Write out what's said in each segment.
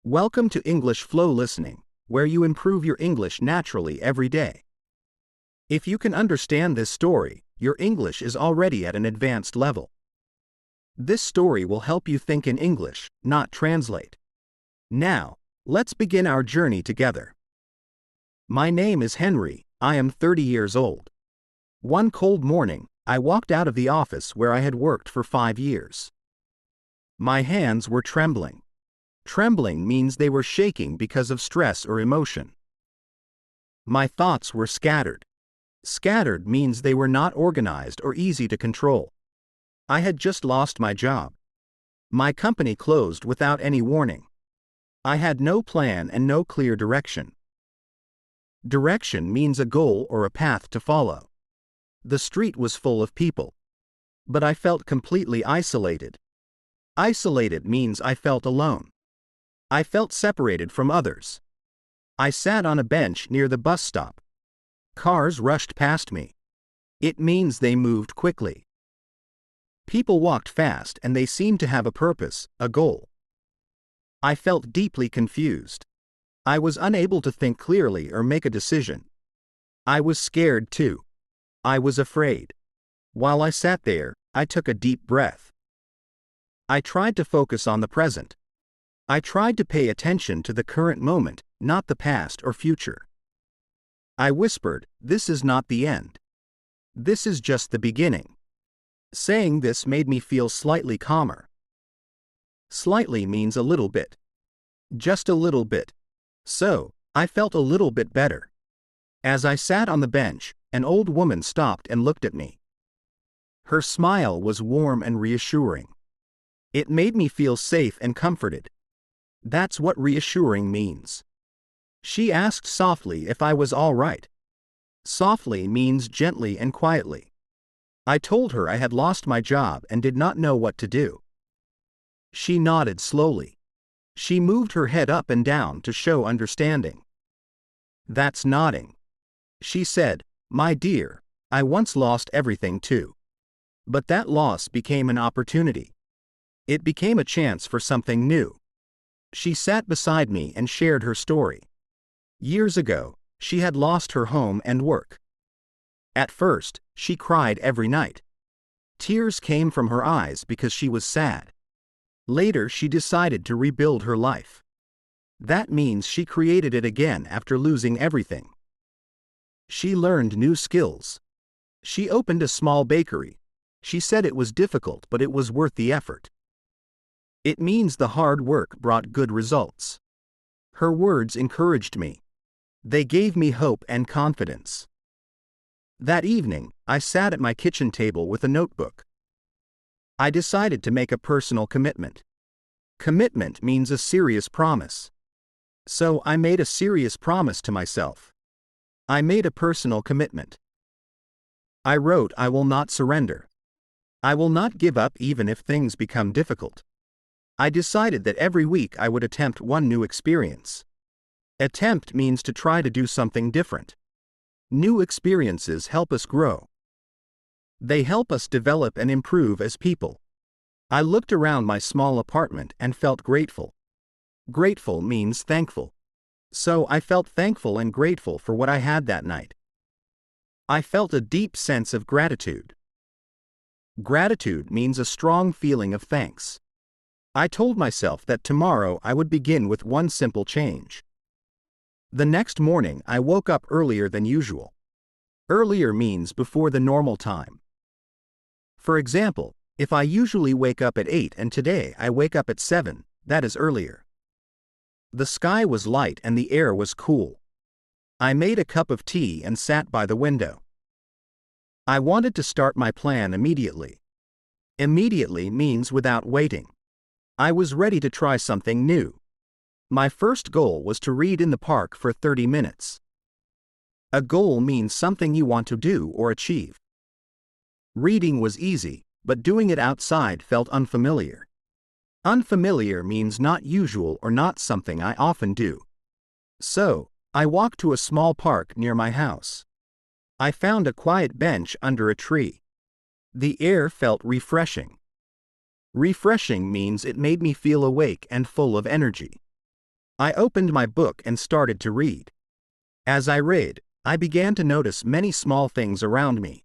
Welcome to English Flow Listening, where you improve your English naturally every day. If you can understand this story, your English is already at an advanced level. This story will help you think in English, not translate. Now, let's begin our journey together. My name is Henry, I am 30 years old. One cold morning, I walked out of the office where I had worked for 5 years. My hands were trembling. Trembling means they were shaking because of stress or emotion. My thoughts were scattered. Scattered means they were not organized or easy to control. I had just lost my job. My company closed without any warning. I had no plan and no clear direction. Direction means a goal or a path to follow. The street was full of people. But I felt completely isolated. Isolated means I felt alone. I felt separated from others. I sat on a bench near the bus stop. Cars rushed past me. It means they moved quickly. People walked fast and they seemed to have a purpose, a goal. I felt deeply confused. I was unable to think clearly or make a decision. I was scared too. I was afraid. While I sat there, I took a deep breath. I tried to focus on the present. I tried to pay attention to the current moment, not the past or future. I whispered, "This is not the end. This is just the beginning." Saying this made me feel slightly calmer. Slightly means a little bit. Just a little bit. So, I felt a little bit better. As I sat on the bench, an old woman stopped and looked at me. Her smile was warm and reassuring. It made me feel safe and comforted. That's what reassuring means. She asked softly if I was all right. Softly means gently and quietly. I told her I had lost my job and did not know what to do. She nodded slowly. She moved her head up and down to show understanding. "That's nodding." She said, "My dear, I once lost everything too. But that loss became an opportunity. It became a chance for something new." She sat beside me and shared her story. Years ago, she had lost her home and work. At first, she cried every night. Tears came from her eyes because she was sad. Later, she decided to rebuild her life. That means she created it again after losing everything. She learned new skills. She opened a small bakery. She said it was difficult, but it was worth the effort. It means the hard work brought good results. Her words encouraged me. They gave me hope and confidence. That evening, I sat at my kitchen table with a notebook. I decided to make a personal commitment. Commitment means a serious promise. So I made a serious promise to myself. I made a personal commitment. I wrote, "I will not surrender. I will not give up even if things become difficult." I decided that every week I would attempt one new experience. Attempt means to try to do something different. New experiences help us grow. They help us develop and improve as people. I looked around my small apartment and felt grateful. Grateful means thankful. So I felt thankful and grateful for what I had that night. I felt a deep sense of gratitude. Gratitude means a strong feeling of thanks. I told myself that tomorrow I would begin with one simple change. The next morning I woke up earlier than usual. Earlier means before the normal time. For example, if I usually wake up at 8 and today I wake up at 7, that is earlier. The sky was light and the air was cool. I made a cup of tea and sat by the window. I wanted to start my plan immediately. Immediately means without waiting. I was ready to try something new. My first goal was to read in the park for 30 minutes. A goal means something you want to do or achieve. Reading was easy, but doing it outside felt unfamiliar. Unfamiliar means not usual or not something I often do. So, I walked to a small park near my house. I found a quiet bench under a tree. The air felt refreshing. Refreshing means it made me feel awake and full of energy. I opened my book and started to read. As I read, I began to notice many small things around me.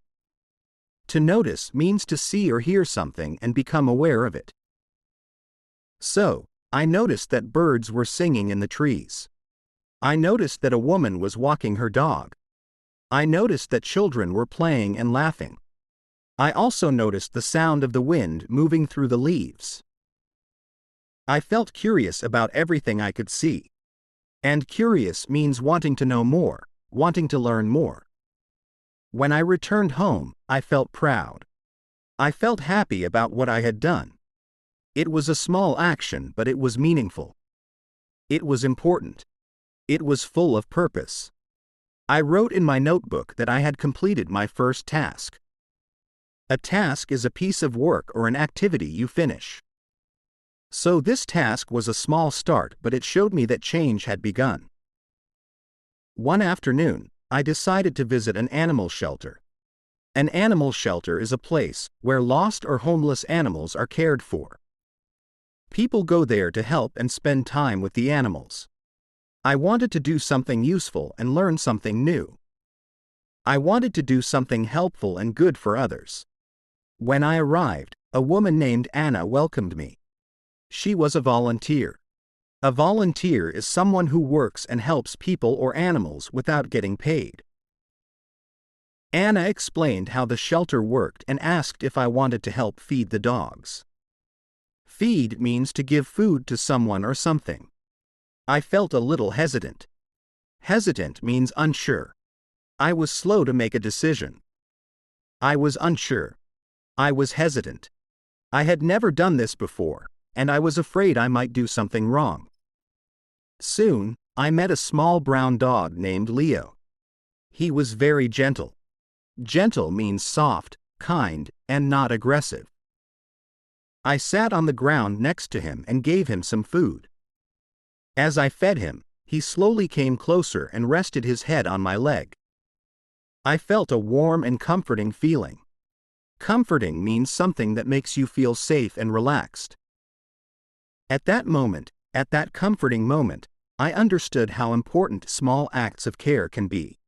To notice means to see or hear something and become aware of it. So, I noticed that birds were singing in the trees. I noticed that a woman was walking her dog. I noticed that children were playing and laughing. I also noticed the sound of the wind moving through the leaves. I felt curious about everything I could see. And curious means wanting to know more, wanting to learn more. When I returned home, I felt proud. I felt happy about what I had done. It was a small action, but it was meaningful. It was important. It was full of purpose. I wrote in my notebook that I had completed my first task. A task is a piece of work or an activity you finish. So this task was a small start, but it showed me that change had begun. One afternoon, I decided to visit an animal shelter. An animal shelter is a place where lost or homeless animals are cared for. People go there to help and spend time with the animals. I wanted to do something useful and learn something new. I wanted to do something helpful and good for others. When I arrived, a woman named Anna welcomed me. She was a volunteer. A volunteer is someone who works and helps people or animals without getting paid. Anna explained how the shelter worked and asked if I wanted to help feed the dogs. Feed means to give food to someone or something. I felt a little hesitant. Hesitant means unsure. I was slow to make a decision. I was unsure. I was hesitant. I had never done this before, and I was afraid I might do something wrong. Soon, I met a small brown dog named Leo. He was very gentle. Gentle means soft, kind, and not aggressive. I sat on the ground next to him and gave him some food. As I fed him, he slowly came closer and rested his head on my leg. I felt a warm and comforting feeling. Comforting means something that makes you feel safe and relaxed. At that moment, at that comforting moment, I understood how important small acts of care can be.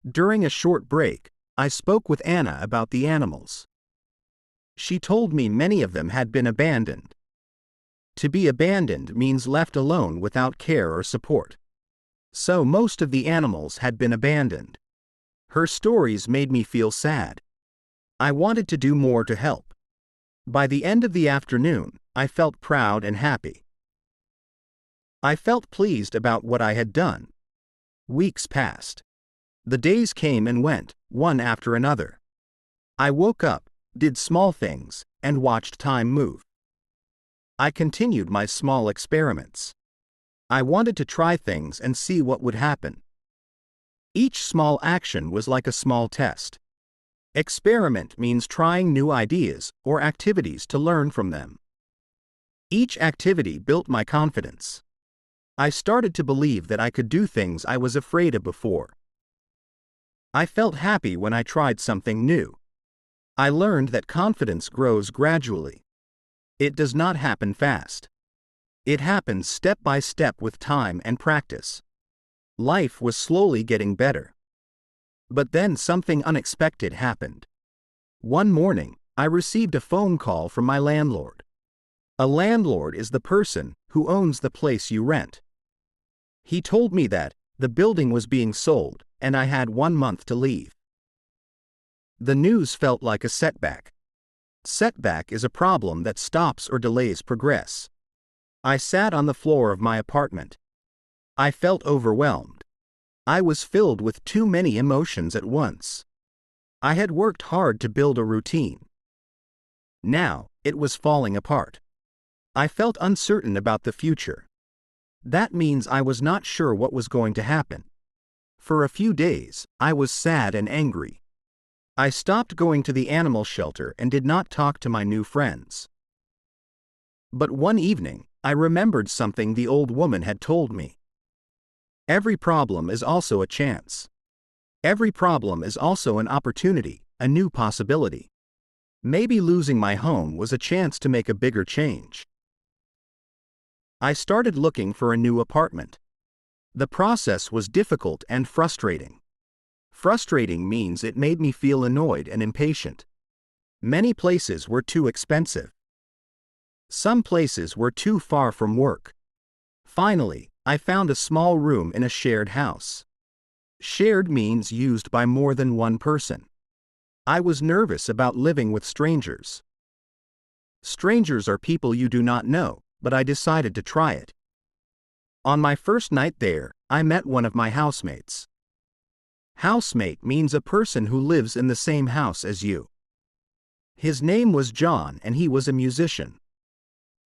During a short break, I spoke with Anna about the animals. She told me many of them had been abandoned. To be abandoned means left alone without care or support. So most of the animals had been abandoned. Her stories made me feel sad. I wanted to do more to help. By the end of the afternoon, I felt proud and happy. I felt pleased about what I had done. Weeks passed. The days came and went, one after another. I woke up, did small things, and watched time move. I continued my small experiments. I wanted to try things and see what would happen. Each small action was like a small test. Experiment means trying new ideas or activities to learn from them. Each activity built my confidence. I started to believe that I could do things I was afraid of before. I felt happy when I tried something new. I learned that confidence grows gradually. It does not happen fast. It happens step by step with time and practice. Life was slowly getting better. But then something unexpected happened. One morning, I received a phone call from my landlord. A landlord is the person who owns the place you rent. He told me that the building was being sold, and I had 1 month to leave. The news felt like a setback. Setback is a problem that stops or delays progress. I sat on the floor of my apartment. I felt overwhelmed. I was filled with too many emotions at once. I had worked hard to build a routine. Now, it was falling apart. I felt uncertain about the future. That means I was not sure what was going to happen. For a few days, I was sad and angry. I stopped going to the animal shelter and did not talk to my new friends. But one evening, I remembered something the old woman had told me. Every problem is also a chance. Every problem is also an opportunity, a new possibility. Maybe losing my home was a chance to make a bigger change. I started looking for a new apartment. The process was difficult and frustrating. Frustrating means it made me feel annoyed and impatient. Many places were too expensive. Some places were too far from work. Finally, I found a small room in a shared house. Shared means used by more than one person. I was nervous about living with strangers. Strangers are people you do not know, but I decided to try it. On my first night there, I met one of my housemates. Housemate means a person who lives in the same house as you. His name was John and he was a musician.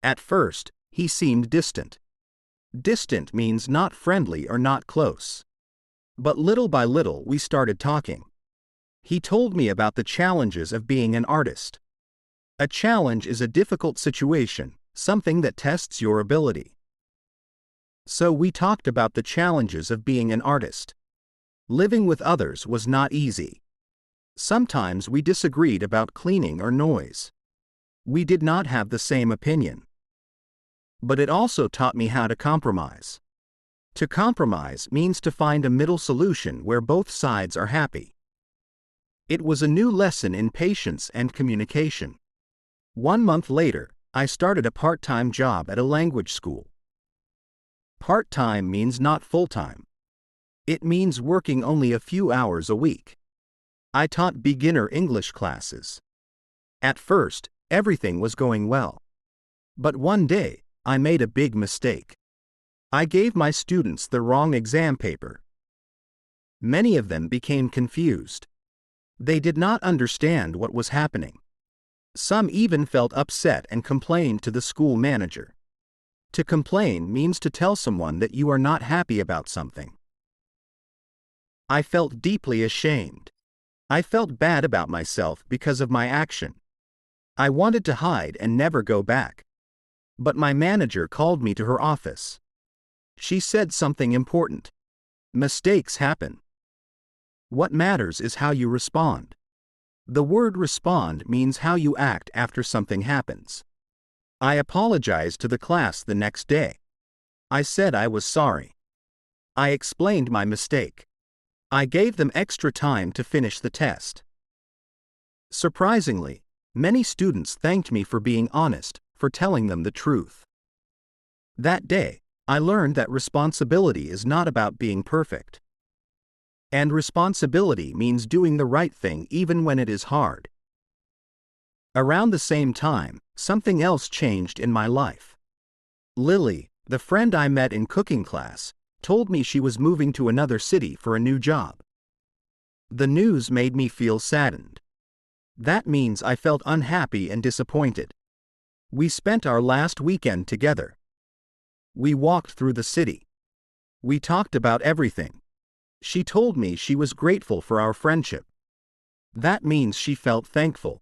At first, he seemed distant. Distant means not friendly or not close. But little by little we started talking. He told me about the challenges of being an artist. A challenge is a difficult situation, something that tests your ability. So we talked about the challenges of being an artist. Living with others was not easy. Sometimes we disagreed about cleaning or noise. We did not have the same opinion. But it also taught me how to compromise. To compromise means to find a middle solution where both sides are happy. It was a new lesson in patience and communication. 1 month later, I started a part-time job at a language school. Part-time means not full-time. It means working only a few hours a week. I taught beginner English classes. At first, everything was going well. But one day, I made a big mistake. I gave my students the wrong exam paper. Many of them became confused. They did not understand what was happening. Some even felt upset and complained to the school manager. To complain means to tell someone that you are not happy about something. I felt deeply ashamed. I felt bad about myself because of my action. I wanted to hide and never go back. But my manager called me to her office. She said something important. Mistakes happen. What matters is how you respond. The word respond means how you act after something happens. I apologized to the class the next day. I said I was sorry. I explained my mistake. I gave them extra time to finish the test. Surprisingly, many students thanked me for being honest, for telling them the truth. That day, I learned that responsibility is not about being perfect. And responsibility means doing the right thing even when it is hard. Around the same time, something else changed in my life. Lily, the friend I met in cooking class, told me she was moving to another city for a new job. The news made me feel saddened. That means I felt unhappy and disappointed. We spent our last weekend together. We walked through the city. We talked about everything. She told me she was grateful for our friendship. That means she felt thankful.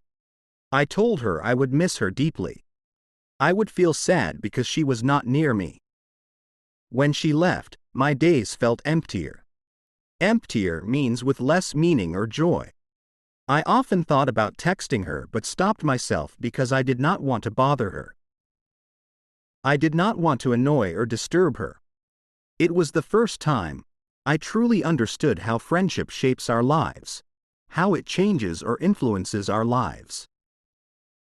I told her I would miss her deeply. I would feel sad because she was not near me. When she left, my days felt emptier. Emptier means with less meaning or joy. I often thought about texting her but stopped myself because I did not want to bother her. I did not want to annoy or disturb her. It was the first time I truly understood how friendship shapes our lives, how it changes or influences our lives.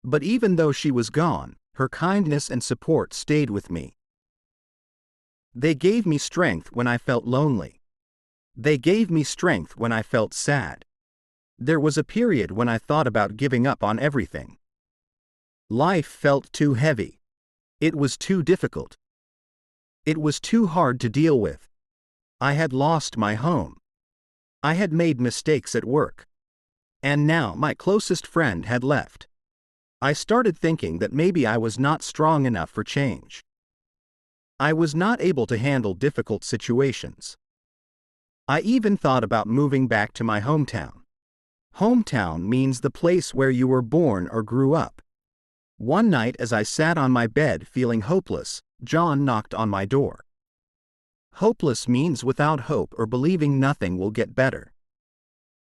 But even though she was gone, her kindness and support stayed with me. They gave me strength when I felt lonely. They gave me strength when I felt sad. There was a period when I thought about giving up on everything. Life felt too heavy. It was too difficult. It was too hard to deal with. I had lost my home. I had made mistakes at work. And now my closest friend had left. I started thinking that maybe I was not strong enough for change. I was not able to handle difficult situations. I even thought about moving back to my hometown. Hometown means the place where you were born or grew up. One night as I sat on my bed feeling hopeless, John knocked on my door. Hopeless means without hope or believing nothing will get better.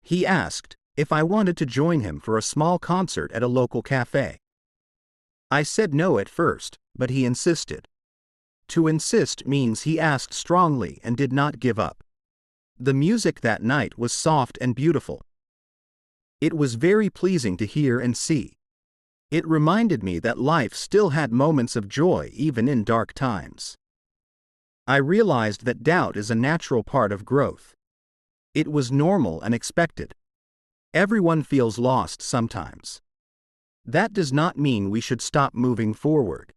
He asked if I wanted to join him for a small concert at a local cafe. I said no at first, but he insisted. To insist means he asked strongly and did not give up. The music that night was soft and beautiful. It was very pleasing to hear and see. It reminded me that life still had moments of joy even in dark times. I realized that doubt is a natural part of growth. It was normal and expected. Everyone feels lost sometimes. That does not mean we should stop moving forward.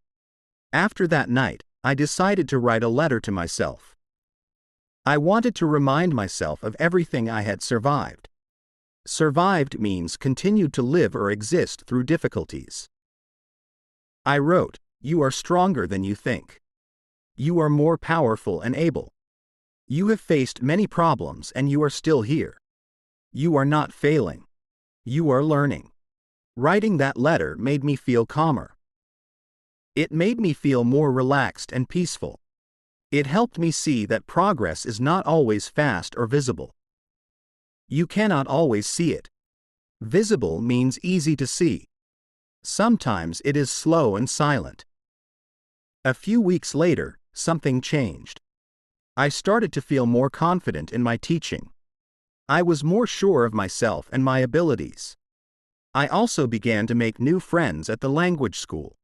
After that night, I decided to write a letter to myself. I wanted to remind myself of everything I had survived. Survived means continued to live or exist through difficulties. I wrote, "You are stronger than you think. You are more powerful and able. You have faced many problems and you are still here. You are not failing. You are learning." Writing that letter made me feel calmer. It made me feel more relaxed and peaceful. It helped me see that progress is not always fast or visible. You cannot always see it. Visible means easy to see. Sometimes it is slow and silent. A few weeks later, something changed. I started to feel more confident in my teaching. I was more sure of myself and my abilities. I also began to make new friends at the language school.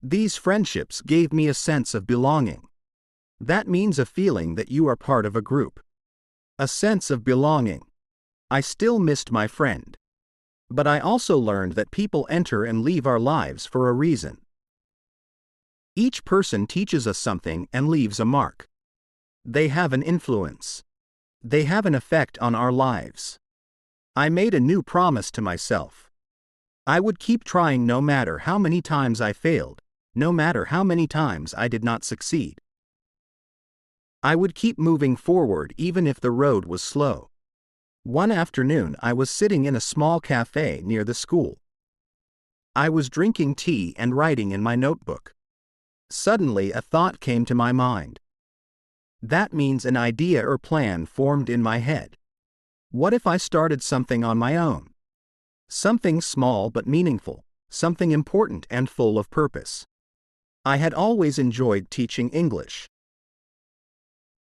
These friendships gave me a sense of belonging. That means a feeling that you are part of a group. A sense of belonging. I still missed my friend. But I also learned that people enter and leave our lives for a reason. Each person teaches us something and leaves a mark. They have an influence. They have an effect on our lives. I made a new promise to myself. I would keep trying no matter how many times I failed, no matter how many times I did not succeed. I would keep moving forward even if the road was slow. One afternoon I was sitting in a small cafe near the school. I was drinking tea and writing in my notebook. Suddenly a thought came to my mind. That means an idea or plan formed in my head. What if I started something on my own? Something small but meaningful, something important and full of purpose. I had always enjoyed teaching English.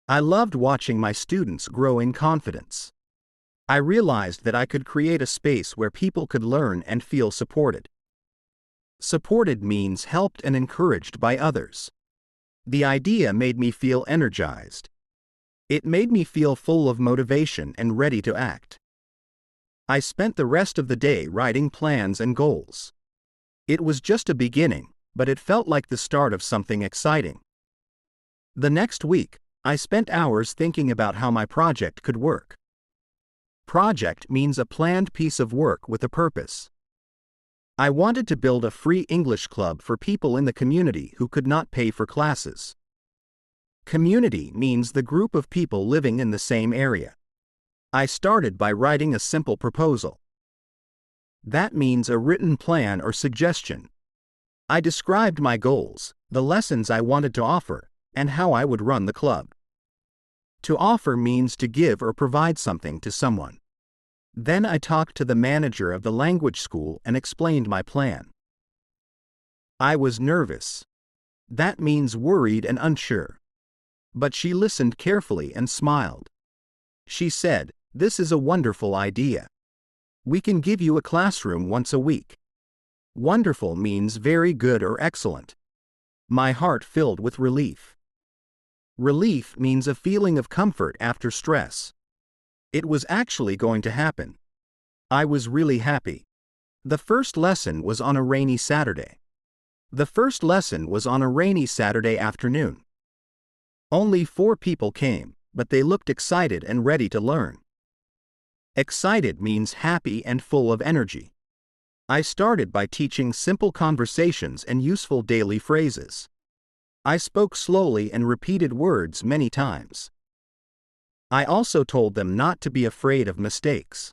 I loved watching my students grow in confidence. I realized that I could create a space where people could learn and feel supported. Supported means helped and encouraged by others. The idea made me feel energized. It made me feel full of motivation and ready to act. I spent the rest of the day writing plans and goals. It was just a beginning, but it felt like the start of something exciting. The next week, I spent hours thinking about how my project could work. Project means a planned piece of work with a purpose. I wanted to build a free English club for people in the community who could not pay for classes. Community means the group of people living in the same area. I started by writing a simple proposal. That means a written plan or suggestion. I described my goals, the lessons I wanted to offer, and how I would run the club. To offer means to give or provide something to someone. Then I talked to the manager of the language school and explained my plan. I was nervous. That means worried and unsure. But she listened carefully and smiled. She said, "This is a wonderful idea. We can give you a classroom once a week." Wonderful means very good or excellent. My heart filled with relief. Relief means a feeling of comfort after stress. It was actually going to happen. I was really happy. The first lesson was on a rainy Saturday. Afternoon. Only 4 people came, but they looked excited and ready to learn. Excited means happy and full of energy. I started by teaching simple conversations and useful daily phrases. I spoke slowly and repeated words many times. I also told them not to be afraid of mistakes.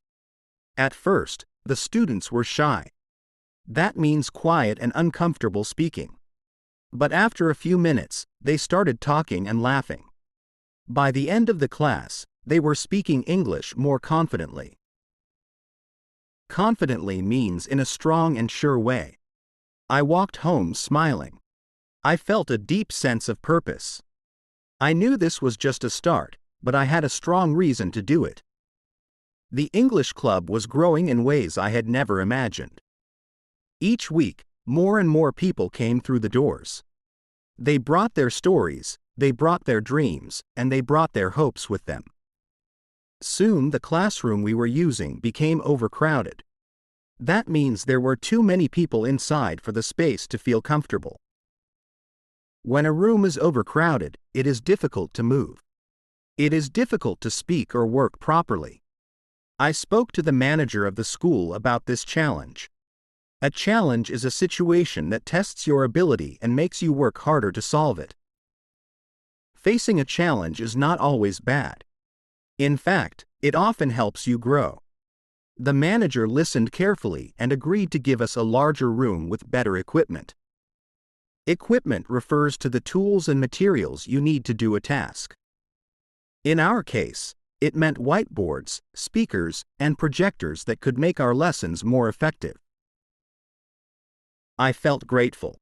At first, the students were shy. That means quiet and uncomfortable speaking. But after a few minutes, they started talking and laughing. By the end of the class, they were speaking English more confidently. Confidently means in a strong and sure way. I walked home smiling. I felt a deep sense of purpose. I knew this was just a start, but I had a strong reason to do it. The English club was growing in ways I had never imagined. Each week, more and more people came through the doors. They brought their stories, they brought their dreams, and they brought their hopes with them. Soon the classroom we were using became overcrowded. That means there were too many people inside for the space to feel comfortable. When a room is overcrowded, it is difficult to move. It is difficult to speak or work properly. I spoke to the manager of the school about this challenge. A challenge is a situation that tests your ability and makes you work harder to solve it. Facing a challenge is not always bad. In fact, it often helps you grow. The manager listened carefully and agreed to give us a larger room with better equipment. Equipment refers to the tools and materials you need to do a task. In our case, it meant whiteboards, speakers, and projectors that could make our lessons more effective. I felt grateful.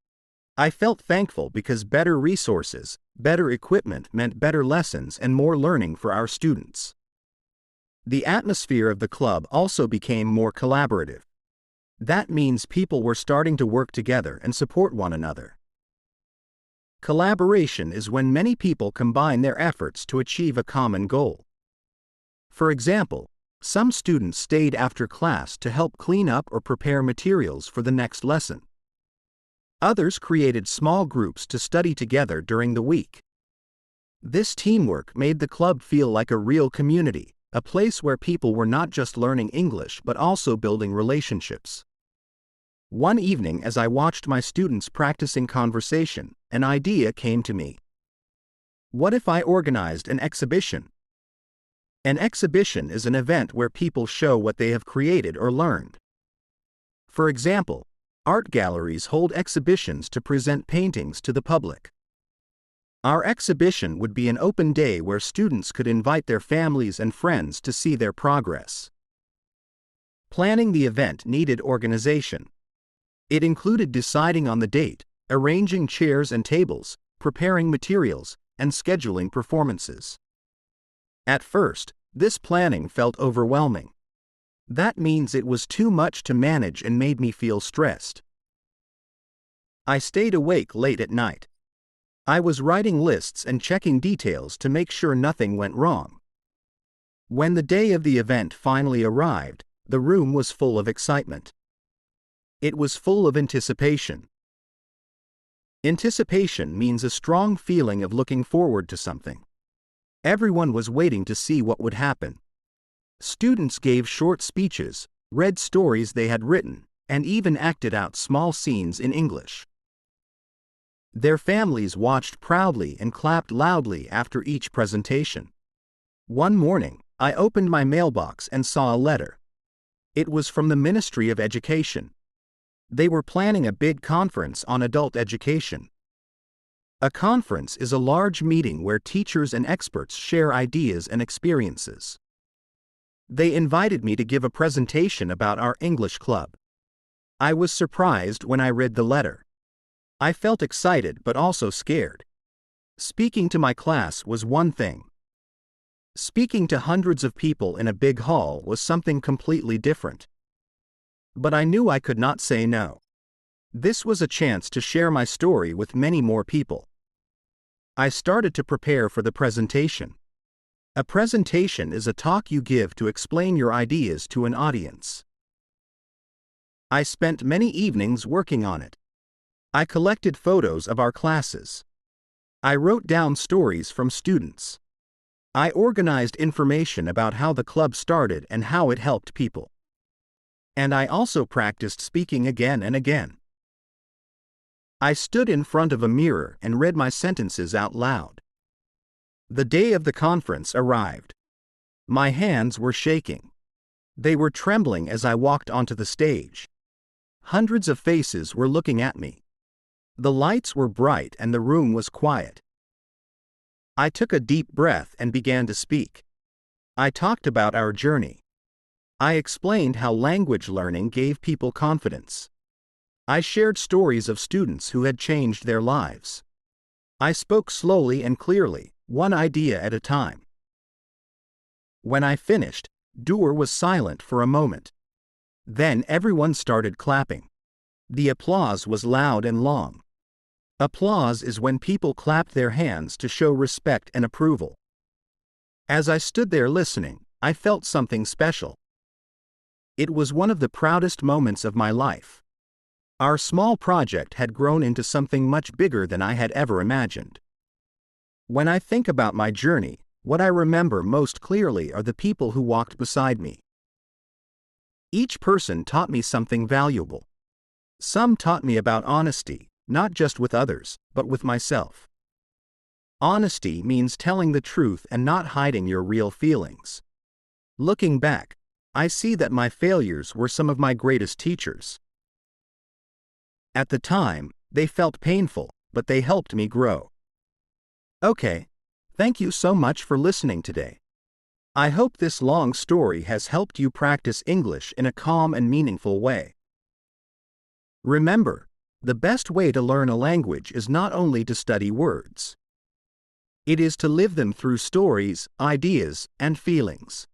I felt thankful because better resources, better equipment meant better lessons and more learning for our students. The atmosphere of the club also became more collaborative. That means people were starting to work together and support one another. Collaboration is when many people combine their efforts to achieve a common goal. For example, some students stayed after class to help clean up or prepare materials for the next lesson. Others created small groups to study together during the week. This teamwork made the club feel like a real community, a place where people were not just learning English but also building relationships. One evening, as I watched my students practicing conversation, an idea came to me. What if I organized an exhibition? An exhibition is an event where people show what they have created or learned. For example, art galleries hold exhibitions to present paintings to the public. Our exhibition would be an open day where students could invite their families and friends to see their progress. Planning the event needed organization. It included deciding on the date, arranging chairs and tables, preparing materials, and scheduling performances. At first, this planning felt overwhelming. That means it was too much to manage and made me feel stressed. I stayed awake late at night. I was writing lists and checking details to make sure nothing went wrong. When the day of the event finally arrived, the room was full of excitement. It was full of anticipation. Anticipation means a strong feeling of looking forward to something. Everyone was waiting to see what would happen. Students gave short speeches, read stories they had written, and even acted out small scenes in English. Their families watched proudly and clapped loudly after each presentation. One morning, I opened my mailbox and saw a letter. It was from the Ministry of Education. They were planning a big conference on adult education. A conference is a large meeting where teachers and experts share ideas and experiences. They invited me to give a presentation about our English club. I was surprised when I read the letter. I felt excited but also scared. Speaking to my class was one thing. Speaking to hundreds of people in a big hall was something completely different. But I knew I could not say no. This was a chance to share my story with many more people. I started to prepare for the presentation. A presentation is a talk you give to explain your ideas to an audience. I spent many evenings working on it. I collected photos of our classes. I wrote down stories from students. I organized information about how the club started and how it helped people. And I also practiced speaking again and again. I stood in front of a mirror and read my sentences out loud. The day of the conference arrived. My hands were shaking. They were trembling as I walked onto the stage. Hundreds of faces were looking at me. The lights were bright and the room was quiet. I took a deep breath and began to speak. I talked about our journey. I explained how language learning gave people confidence. I shared stories of students who had changed their lives. I spoke slowly and clearly, one idea at a time. When I finished, Doer was silent for a moment. Then everyone started clapping. The applause was loud and long. Applause is when people clap their hands to show respect and approval. As I stood there listening, I felt something special. It was one of the proudest moments of my life. Our small project had grown into something much bigger than I had ever imagined. When I think about my journey, what I remember most clearly are the people who walked beside me. Each person taught me something valuable. Some taught me about honesty, not just with others, but with myself. Honesty means telling the truth and not hiding your real feelings. Looking back, I see that my failures were some of my greatest teachers. At the time, they felt painful, but they helped me grow. Okay, thank you so much for listening today. I hope this long story has helped you practice English in a calm and meaningful way. Remember, the best way to learn a language is not only to study words. It is to live them through stories, ideas, and feelings.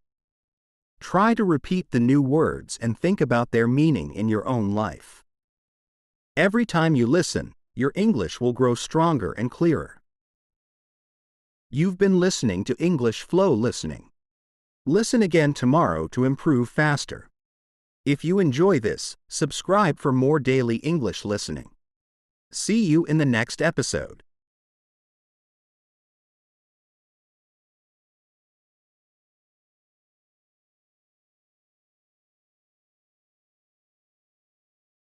Try to repeat the new words and think about their meaning in your own life. Every time you listen, your English will grow stronger and clearer. You've been listening to English Flow Listening. Listen again tomorrow to improve faster. If you enjoy this, subscribe for more daily English listening. See you in the next episode.